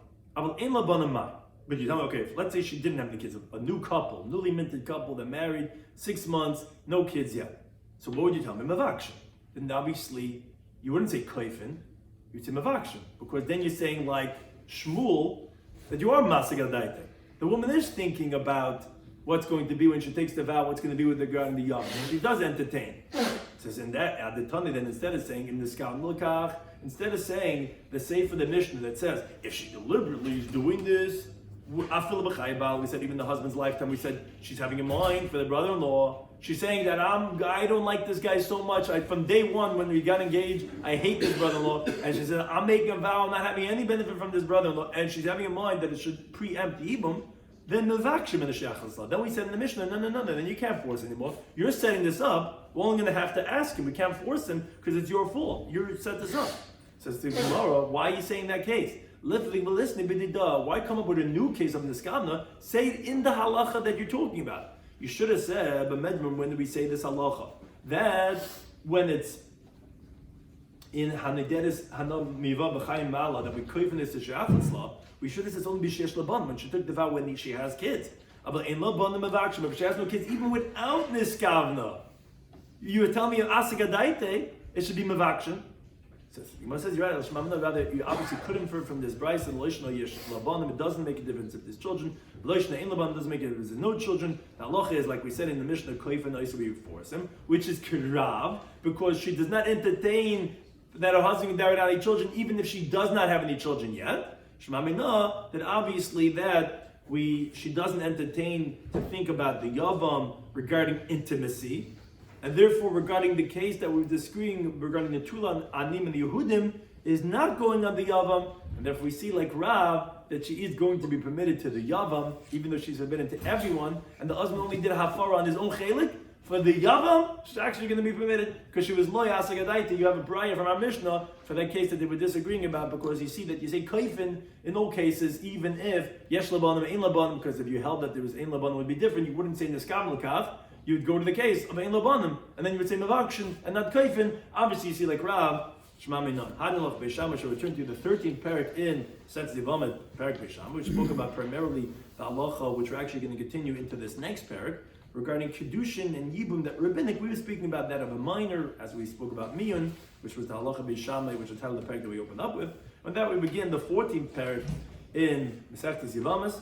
[SPEAKER 1] But you tell me, okay, let's say she didn't have any kids, a new couple, newly minted couple that married 6 months, no kids yet. So what would you tell me? Mavakshin. Then obviously, you wouldn't say kaifin, you'd say mavakshin. Because then you're saying like Shmuel, that you are masika daita. The woman is thinking about what's going to be when she takes the vow, what's going to be with the girl and the young. And she does entertain. Says in that, at the Tani, then instead of saying in the Skal Milkach, instead of saying the Sefer the Mishnah that says, if she deliberately is doing this, we said even the husband's lifetime, we said she's having a mind for the brother-in-law. She's saying that I don't like this guy so much. From day one when we got engaged, I hate this brother-in-law. And she said, I'm making a vow, I'm not having any benefit from this brother-in-law. And she's having a mind that it should preempt Yibum. Then Mevakshim in the Shechasla. Then we said in the Mishnah, no, then you can't force anymore. You're setting this up. We're only going to have to ask him. We can't force him because it's your fault. You set this up. Says to Gemara, why are you saying that case? Why come up with a new case of Niskana? Say it in the halacha that you're talking about. You should have said, but Medrum, when do we say this halacha? That when it's in Hanideris Hanam Miva B'Chaim Mala, that we koifen this to She'achatzla, we should have said it's only B'Shesh Laban, when she took the vow when she has kids. But in Laban Mavakshim, if she has no kids, even without Niskavna, you would tell me Asagadaite, it should be Mavakshim. Yevamos says you're right. Rather, you obviously could infer from this brayso and loishna yesh labanim. It doesn't make a difference if there's children. Loishna in labanim doesn't make a difference if there's no children. The halacha is like we said in the Mishnah, koifa noisa we force him, which is kirav, because she does not entertain that her husband can marry any children, even if she does not have any children yet. Shema mina, that obviously that she doesn't entertain to think about the yavam regarding intimacy. And therefore, regarding the case that we're discussing regarding the Tulan Anim and the Yehudim, is not going on the Yavam. And therefore, we see like Rav that she is going to be permitted to the Yavam, even though she's forbidden to everyone. And the husband only did a hafara on his own chelik. For the Yavam, she's actually going to be permitted because she was lo yasagadaita. You have a prior from our Mishnah for that case that they were disagreeing about, because you see that you say kaifin in all cases, even if yesh labanim ein labanim, because if you held that there was ein labanim would be different, you wouldn't say niskam lakav. You would go to the case of ein labanim, and then you would say mavakshin and not kaifin. Obviously, you see like Rav shema minan. Hadilach beisham shall return to the 13th parak in Masechet Yevamot, parak beisham, which spoke about primarily the halacha, which we're actually going to continue into this next parak, regarding kedushin and yibum. That rabbinic, we were speaking about that of a minor, as we spoke about miyun, which was the halacha beisham, which is the title of the parak that we opened up with. And that we begin the 14th parak in Masechet Yevamos,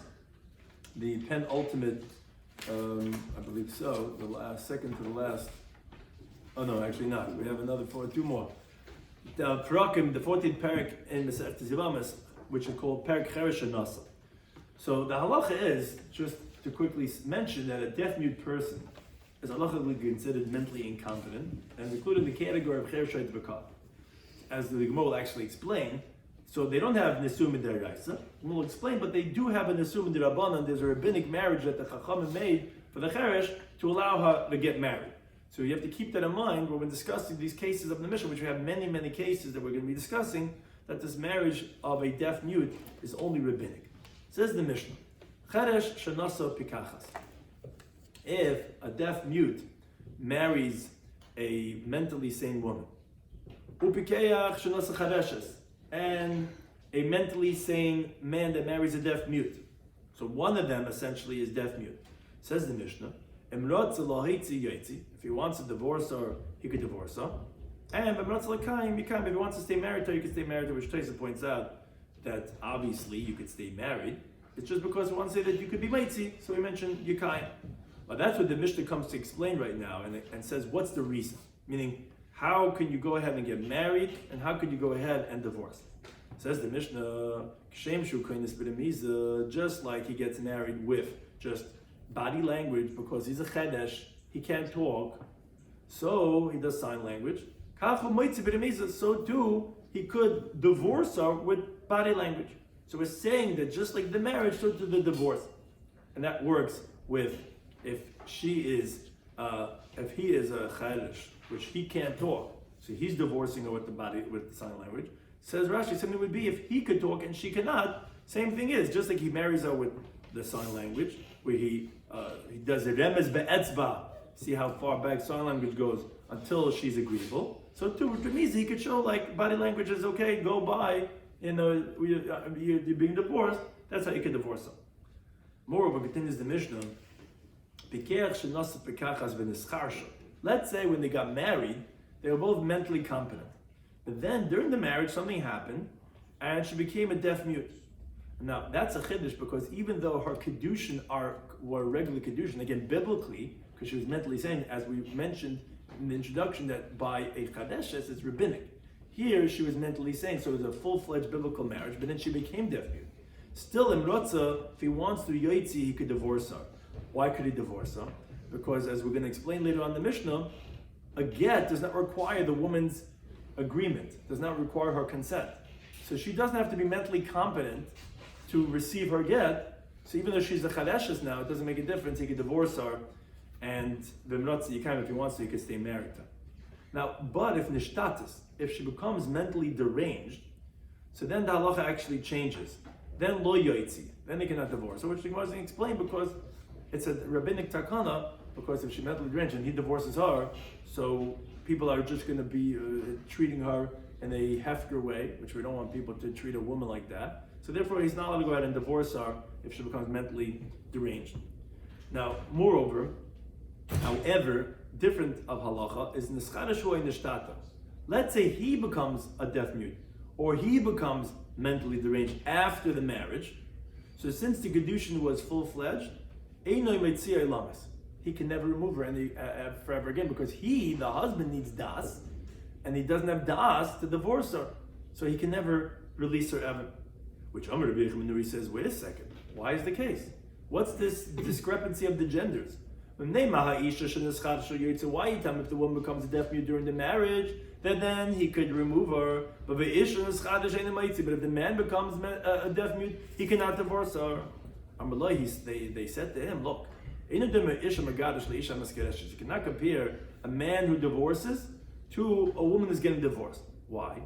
[SPEAKER 1] the penultimate. I believe so. The last, second to the last. Oh no, actually not. We have two more. The Parakim, the 14th parak in Masechet Yevamos, which is called Parak Cheresh Nasa. So the halacha is, just to quickly mention, that a deaf-mute person is halachically considered mentally incompetent and included in the category of Cheresh B'Kah. As the Gemara will actually explain, so they don't have Nesum in their Raisa. We'll explain, but they do have a Nesum in the Rabbanan. There's a rabbinic marriage that the Chachamim made for the Cheresh to allow her to get married. So you have to keep that in mind when we're discussing these cases of the Mishnah, which we have many, many cases that we're going to be discussing, that this marriage of a deaf mute is only rabbinic. Says the Mishnah, Cheresh shenasa pikachas. If a deaf mute marries a mentally sane woman, upikeach shenasa chereshes, and a mentally sane man that marries a deaf mute. So one of them essentially is deaf mute. Says the Mishnah, if he wants to divorce her, he could divorce her. And if he wants to stay married to her, you can stay married to her, which Taisa points out that obviously you could stay married. It's just because we want to say that you could be maitzi, so we mentioned Yikayim. But that's what the Mishnah comes to explain right now, and says what's the reason? Meaning, how can you go ahead and get married, and how could you go ahead and divorce? Says the Mishnah, just like he gets married with just body language because he's a chedesh, he can't talk, so he does sign language. So too, he could divorce her with body language. So we're saying that just like the marriage, so to the divorce. And that works with if he is a chedesh, which he can't talk, so he's divorcing her with the sign language. Says Rashi, something would be if he could talk and she cannot. Same thing is, just like he marries her with the sign language, where he does a remez be'etzba, see how far back sign language goes until she's agreeable. So too, with Remizi, he could show like body language is okay, go by, you're being divorced, that's how you could divorce her. Moreover, continues the Mishnah, let's say when they got married, they were both mentally competent. But then during the marriage, something happened, and she became a deaf mute. Now that's a chiddush because even though her kedushin were regular kedushin, again biblically, because she was mentally sane, as we mentioned in the introduction, that by a chadeshes it's rabbinic. Here she was mentally sane, so it was a full-fledged biblical marriage. But then she became deaf mute. Still, in Rotza, if he wants to yotzi, he could divorce her. Why could he divorce her? Because as we're going to explain later on in the Mishnah, a get does not require the woman's agreement, does not require her consent. So she doesn't have to be mentally competent to receive her get. So even though she's a chadeshes now, it doesn't make a difference. He could divorce her, and if he wants to, he could stay married to her. Now, but if nishtatis, if she becomes mentally deranged, so then the halacha actually changes. Then lo yoitzi, then they cannot divorce her, which the Gemara is going to explain because It's a rabbinic takana, because if she mentally deranged and he divorces her, so people are just going to be treating her in a hefker way, which we don't want people to treat a woman like that. So therefore, he's not allowed to go ahead and divorce her if she becomes mentally deranged. Now, moreover, however, different of halacha is nischara shuay nishtata. Let's say he becomes a deaf mute, or he becomes mentally deranged after the marriage. So since the kedushin was full-fledged, einoi metzia ilamas, he can never remove her forever again, because he, the husband, needs das, and he doesn't have das to divorce her, so he can never release her ever. Which Amar Rabbi Shloimy says, wait a second, why is the case? What's this discrepancy of the genders? Why if the woman becomes a deaf mute during the marriage, then he could remove her. But if the man becomes a deaf mute, he cannot divorce her. They said to him, look, you cannot compare a man who divorces to a woman who's getting divorced. Why?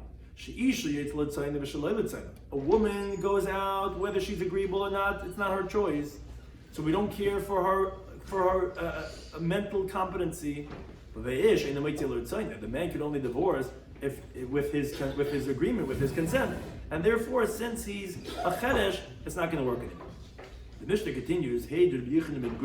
[SPEAKER 1] A woman goes out whether she's agreeable or not, it's not her choice. So we don't care for her mental competency. The man can only divorce if with his agreement, with his consent. And therefore, since he's a cheresh, it's not going to work anymore. The Mishnah continues, hey, Rabbi Yochanan ben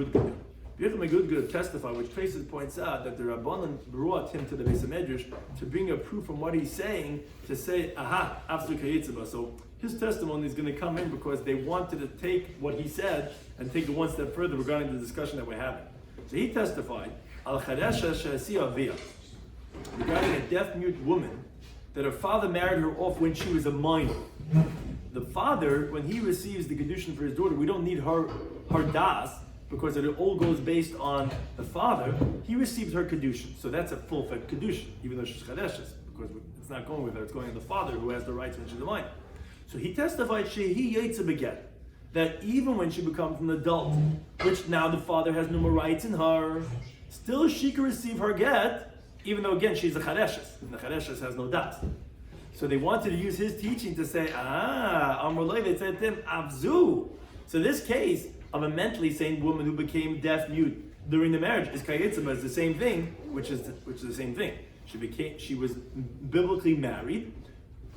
[SPEAKER 1] Gudgud testified, which Tracy points out that the Rabbanan brought him to the Beis Medrash to bring a proof from what he's saying to say, aha, absolute kayitzaba. So his testimony is going to come in because they wanted to take what he said and take it one step further regarding the discussion that we're having. So he testified, al chadasha she'asi avia, regarding a deaf mute woman that her father married her off when she was a minor. The father, when he receives the kedushin for his daughter, we don't need her das, because it all goes based on the father. He received her kedushin, so that's a full-fledged kedushin, even though she's chadeshes, because it's not going with her, it's going to the father who has the rights when she's a minor. So he testified, shehi yetza beget, that even when she becomes an adult, which now the father has no more rights in her, still she can receive her get, even though again she's a chadeshes, and the chadeshes has no das. So they wanted to use his teaching to say, Amrulay, they said to him, Abzu. So this case of a mentally sane woman who became deaf mute during the marriage is kayitzama, is the same thing, which is the same thing. She was biblically married.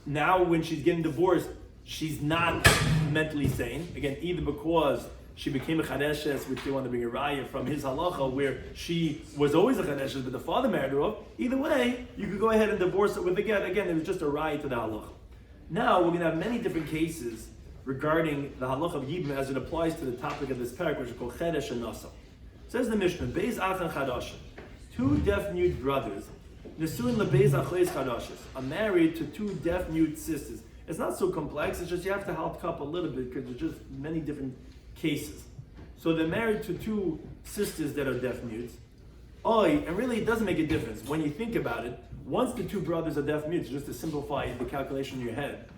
[SPEAKER 1] Now when she's getting divorced, she's not mentally sane. Again, either because she became a chadeshes, which they want to bring a raya from his halacha, where she was always a chadeshes, but the father married her off. Either way, you could go ahead and divorce it with a get. Again, it was just a raya to the halacha. Now we're going to have many different cases regarding the halacha of yibum as it applies to the topic of this parak, which is called chedesh and nasa. Says the Mishnah, Beis Achan Chadashim, two deaf mute brothers, Nesuin lebeis achleis chadashes, are married to two deaf mute sisters. It's not so complex. It's just you have to help up a little bit because there's just many different cases. So they're married to two sisters that are deaf mutes. And really it doesn't make a difference when you think about it. Once the two brothers are deaf mutes, just to simplify the calculation in your head,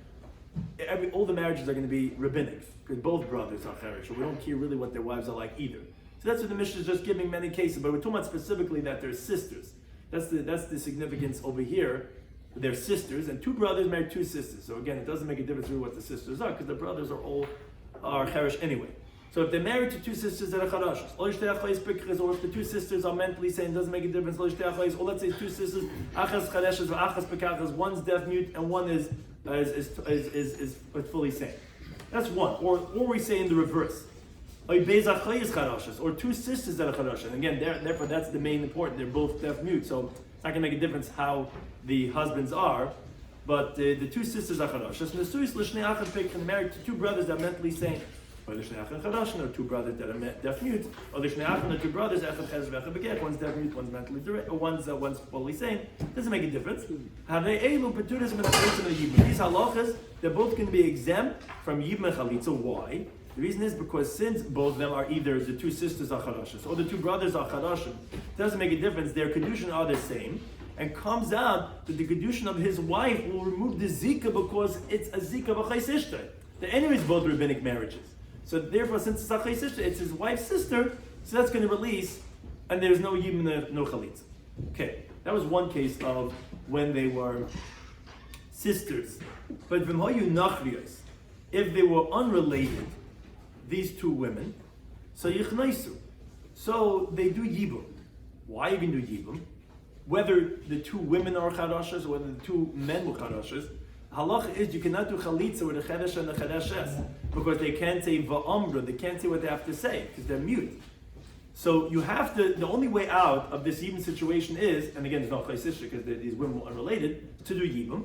[SPEAKER 1] all the marriages are going to be rabbinic because both brothers are cherish. So we don't care really what their wives are like either. So that's what the Mishnah is just giving many cases, but we're talking about specifically that they're sisters. That's the significance over here. They're sisters, and two brothers married two sisters. So again, it doesn't make a difference really what the sisters are, because the brothers are cherish anyway. So if they're married to two sisters that are charashas, or if the two sisters are mentally sane, it doesn't make a difference. Or let's say two sisters, achas chareshes or achas pekachas, one's deaf mute and one is fully sane. That's one. Or we say in the reverse. Or two sisters that are charashas. And again, therefore that's the main important. They're both deaf mute, so it's not going to make a difference how the husbands are. But the two sisters are charashas. And the suis l'shnei achas pekachas married to two brothers that are mentally sane. Or the Shnei Achan Chadashin, or two brothers that are deaf mute, or the Shnei Achan, or two brothers, Echad Chesh v'Echad Begech, one's deaf mute, one's mentally direct, or one's fully sane. Doesn't make a difference. These halachas, they're both going to be exempt from Yibum and Chalitza. Why? The reason is because since both of them are either the two sisters are Chadashim, or the two brothers are Chadashim, it doesn't make a difference. Their kedushin are the same, and comes out that the kedushin of his wife will remove the zika because it's a zika b'chais ishtai. They're anyways both rabbinic marriages. So therefore, since it's Achay's sister, it's his wife's sister, so that's going to release, and there's no Yibum, no Chalitza. Okay, that was one case of when they were sisters. But V'mhoyu Nachriyos, if they were unrelated, these two women, so Yichnaisu, So they do yibum. Why even do yibum? Whether the two women are chadashas or whether the two men were chadashas, halacha is you cannot do chalitza with a chedesh and a chedeshes because they can't say va'amra, they can't say what they have to say because they're mute. So you have to, the only way out of this yibum situation is, and again there's no chaysisha because these women are unrelated, to do yibum.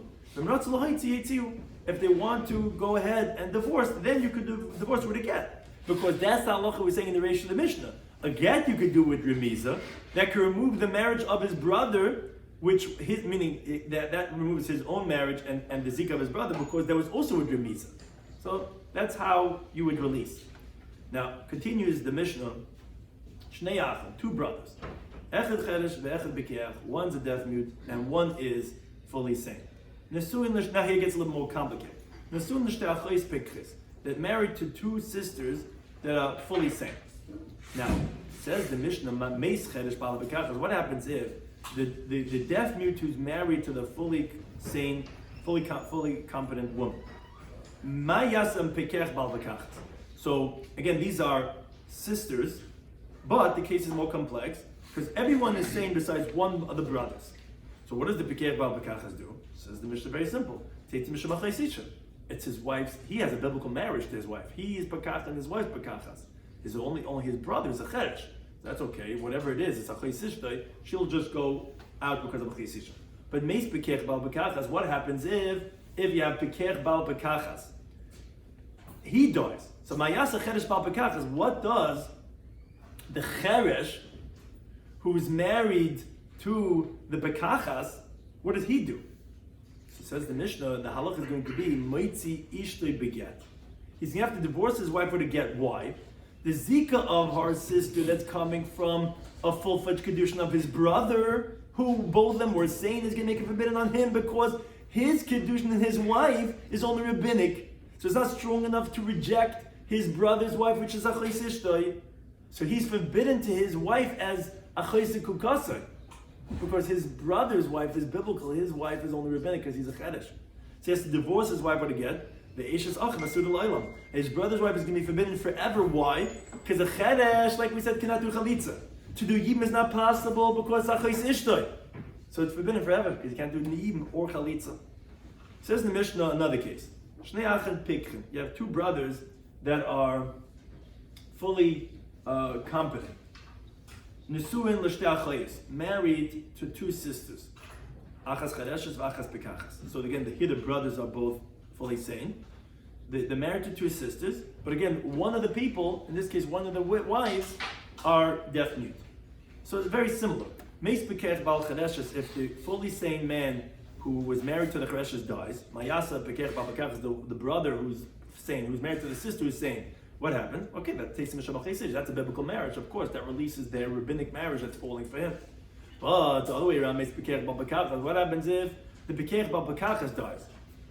[SPEAKER 1] If they want to go ahead and divorce, then you could do divorce with a get. Because that's the halacha we're saying in the Reish of the Mishnah. A get you could do with remiza, that could remove the marriage of his brother, meaning that removes his own marriage and the zika of his brother, because there was also a remiza. So that's how you would release. Now, continues the Mishnah, Shnei Achim, two brothers. Echad chedesh ve'echad b'keach, one's a deaf mute and one is fully sane. Now here it gets a little more complicated. That married to two sisters that are fully sane. Now, says the Mishnah, what happens if the deaf mute who's married to the fully sane, fully competent woman? So again, these are sisters, but the case is more complex because everyone is sane besides one of the brothers. So what does the Pekech Bal Bekachas do? Says the Mishnah very simple. It's his wife's, he has a biblical marriage to his wife. He is Pekach and his wife's Pekachas. His only his brother is a Cheresh. That's okay, whatever it is, it's a Chaysishtay, she'll just go out because of a Chaysishtay. But Meis Pekech Bal Bekachas, what happens if you have Pekech Bal Bekachas? He dies. So Mayasa Cheresh Bal Bekachas, what does the Cheresh who's married to the Bekachas, what does he do? So says the Mishnah, the halach is going to be Moitzi Ishtoi Beget. He's going to have to divorce his wife with a get. Why? The zika of her sister that's coming from a full-fledged kedushin of his brother, who both of them were saying is going to make it forbidden on him because his kedushin and his wife is only rabbinic. So it's not strong enough to reject his brother's wife, which is a chaysishtoi. So he's forbidden to his wife as a chaysik kukasai. Because his brother's wife is biblical, his wife is only rabbinic because he's a chedesh. So he has to divorce his wife with a get. The Eishes Achim Asud Al-Olam. His brother's wife is going to be forbidden forever. Why? Because a chedesh, like we said, cannot do chalitza. To do yibum is not possible because achayis ishtoi. So it's forbidden forever because you can't do yibum or chalitza. Says in the Mishnah another case. Shnei Achim Pikrin. You have two brothers that are fully competent. Nesuin l'shtei achayis, married to two sisters. Achas chadeshes v'achas pekachas. So again, here the brothers are both fully sane. They're married to two sisters, but again, one of the people, in this case, one of the wives, are deaf mute. So it's very similar. Meis pekech bal chadeshes, if the fully sane man who was married to the chadeshes dies, mayasa pekech bal pekachas, the brother who's sane, who's married to the sister who's sane. What happened? Okay, that takes him a that's a biblical marriage. Of course, that releases their rabbinic marriage that's falling for him. But the other way around, Meis Pekech Bal Bekachas. What happens if the Pekech Bal Bekachas dies?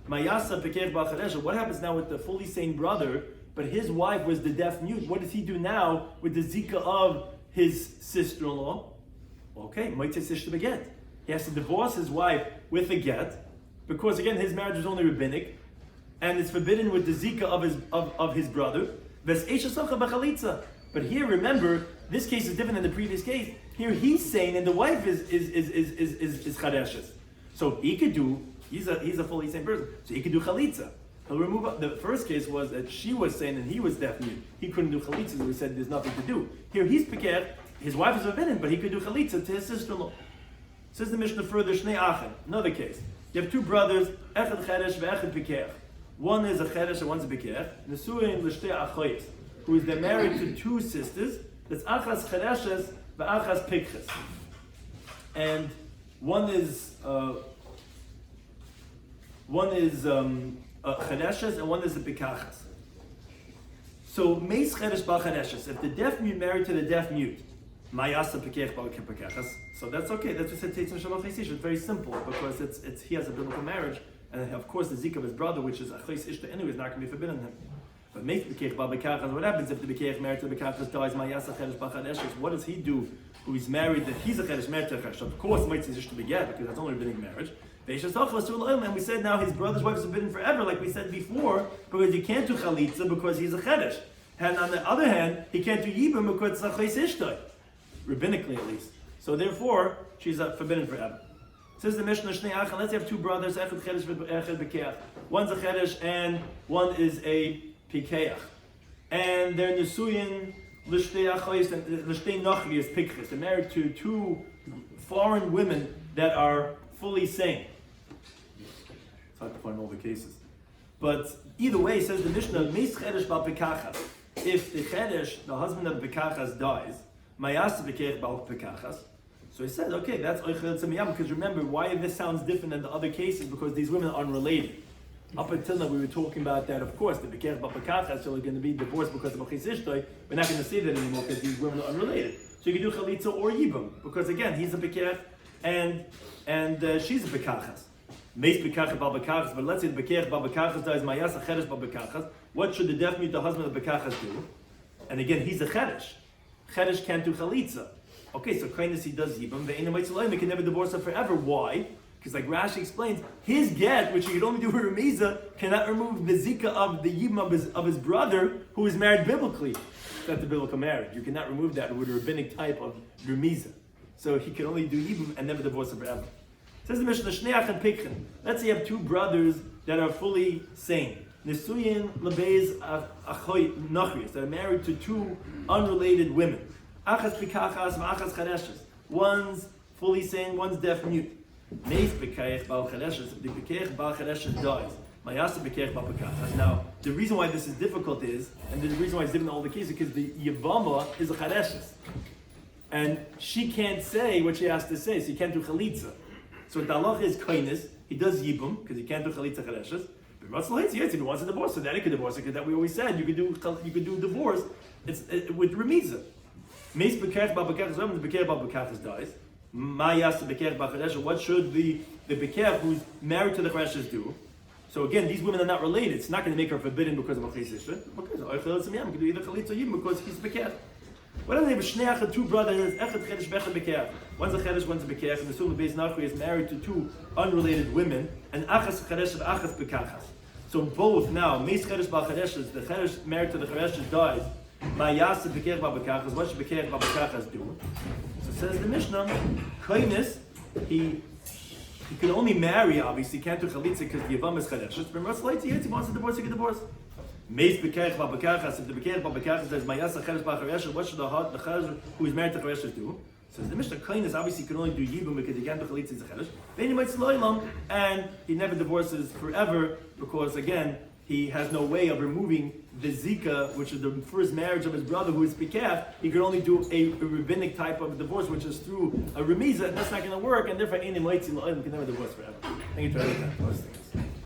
[SPEAKER 1] Mayasa Pekech Bal Chadesha. What happens now with the fully sane brother, but his wife was the deaf mute? What does he do now with the zika of his sister-in-law? Okay, Moitze Sishta Beget. He has to divorce his wife with a get, because again, his marriage is only rabbinic, and it's forbidden with the zika of his brother. But here, remember, this case is different than the previous case. Here he's saying, and the wife is chadeshes. So he could do. He's a fully sane person. So he could do chalitza. He'll remove. The first case was that she was sane and he was deaf mute. He couldn't do chalitza. So we said there's nothing to do. Here he's pekech. His wife is forbidden, but he could do chalitza to his sister-in-law. Says the Mishnah further, Shnei Achim. Another case. You have two brothers, echad chedesh ve'echad pekech. One is a chedesh and one's a pekech. Nesuin l'shtei achayis, who is married to two sisters. That's achas chedeshes ve'achas pekches. And one is chedeshes and one is a pekachas. So meis chedesh bal chedeshes. If the deaf mute married to the deaf mute, mayasa pekech bal pekachas. So that's okay. That's what said Teitzim Shabbat Chaisish. It's very simple because it's he has a biblical marriage. And of course, the zik of his brother, which is achayis ishta anyway, is not going to be forbidden him. But make the bekech bal bekachas. What happens if the bekech married to the bekachas dies? Mayasa chedesh bal chadeshes. What does he do? Who is married? That he's a chedesh married to a chedesh. Of course, might say to beget because that's only a rabbinic marriage. And we said now his brother's wife is forbidden forever, like we said before, because you can't do chalitza because he's a chedesh. And on the other hand, he can't do yibum because it's a chayis ishtay, rabbinically at least. So therefore, she's forbidden forever. Says the Mishnah, Shnei Achan, let's have two brothers, Echad Chedesh Echad Bekeach. One's a Chedesh and one is a Pikeach. And they're Nesuyin, L'shtei Achayis, and L'shtei Nachrias Pikchis. They're married to two foreign women that are fully sane. It's hard to find all the cases. But either way, says the Mishnah, Meis Chedesh Bal Pekachas. If the Chedesh, the husband of Pekachas, dies, Mayas Bekeach Bal Pekachas. So he said, okay, that's Oichel Tzemiyam, because remember, why this sounds different than the other cases, because these women are unrelated. Up until now, we were talking about that, of course, the Bekeach Bal Pekachas are going to be divorced because of Achis Ishtoi. We're not going to say that anymore, because these women are unrelated. So you can do Chalitza or Yibum, because again, he's a Bekeach, and she's a Bekachas. Meis Bekach Bal Bekachas, but let's say the Bekeach Bal Bekachas dies, Mayas Chedesh Bal Bekachas. What should the deaf mute, the husband of Bekachas, do? And again, he's a Chedesh. Chedesh can't do Chalitza. Okay, so kindness he does Yibam, the Einam Yitzhalayim, he can never divorce her forever. Why? Because like Rashi explains, his get, which he could only do with Remiza, cannot remove the Zika of the Yibam of his brother, who is married biblically. That's the biblical marriage. You cannot remove that with a rabbinic type of Remiza. So he can only do Yibam and never divorce her forever. Says the Mishnah, Shneach and Pikchen. Let's say you have two brothers that are fully sane. Nesuyin Lebez Achoy Nachrias, that are married to two unrelated women. Achas Pikachas, Achas Chadeshes. One's fully sane, one's deaf mute. Meis Bekaich Bal Chadeshes. If the Bekaich Bal Chadeshes dies, Mayasa Bekaich Bal Pikachas. Now, the reason why this is difficult is, and the reason why it's different in all the cases, because the Yevama is a Chadeshes. And she can't say what she has to say, so you can't do Chalitza. So the halacha is kindness. He does Yibum, because he can't do Chalitza Chadeshes. But Ratzal Hitz, yes, if he wants a divorce, so then he could divorce it, because that we always said, you could do divorce with Remiza. Meis Bekech Bal Bekechas, when the Bekech Bal Bekechas dies, Mayas Bekech Bal Chadeshes, what should the Bekech who's married to the Chadeshes do? So again, these women are not related. It's not going to make her forbidden because of Achis Ishtoi. Because Oichel Tzemiyam can do either Chalitza or Yibum because he's Bekech. What if they have Shneach, two brothers, Echad Chedesh Bechad Bekech. One's a Chedesh, one's a Bekech, and the Sulam Beis Nachri is married to two unrelated women, and Achas Chedesh and Achas Bekachas. So both now, Meis Chedesh Bal Chadeshes, the Chedesh married to the Chadeshes dies. Mayas Bekech Bal Bekachas. What should Bekech Bal Bekachas do? So says the Mishnah, kindness, he can only marry, obviously, he can't do Chalitza because the Yevamos is Chadeshes. But Ratzal Hitz, he wants to divorce, he can divorce. Meis Bekech Bal Bekachas, if the Bekech Bal Bekachas says Mayas Chedesh Bal Chadeshes, what should the Chedesh who is married to Chadeshes do? Says the Mishnah, kindness obviously can only do Yibum because he can't do Chalitza as a Chedesh. And he never divorces forever because, again, he has no way of removing the Zika, which is the first marriage of his brother who is Pikach. He could only do a rabbinic type of divorce, which is through a Remiza, and that's not going to work, and therefore, Einam Yitzhalayim can never divorce forever. Thank you for everything.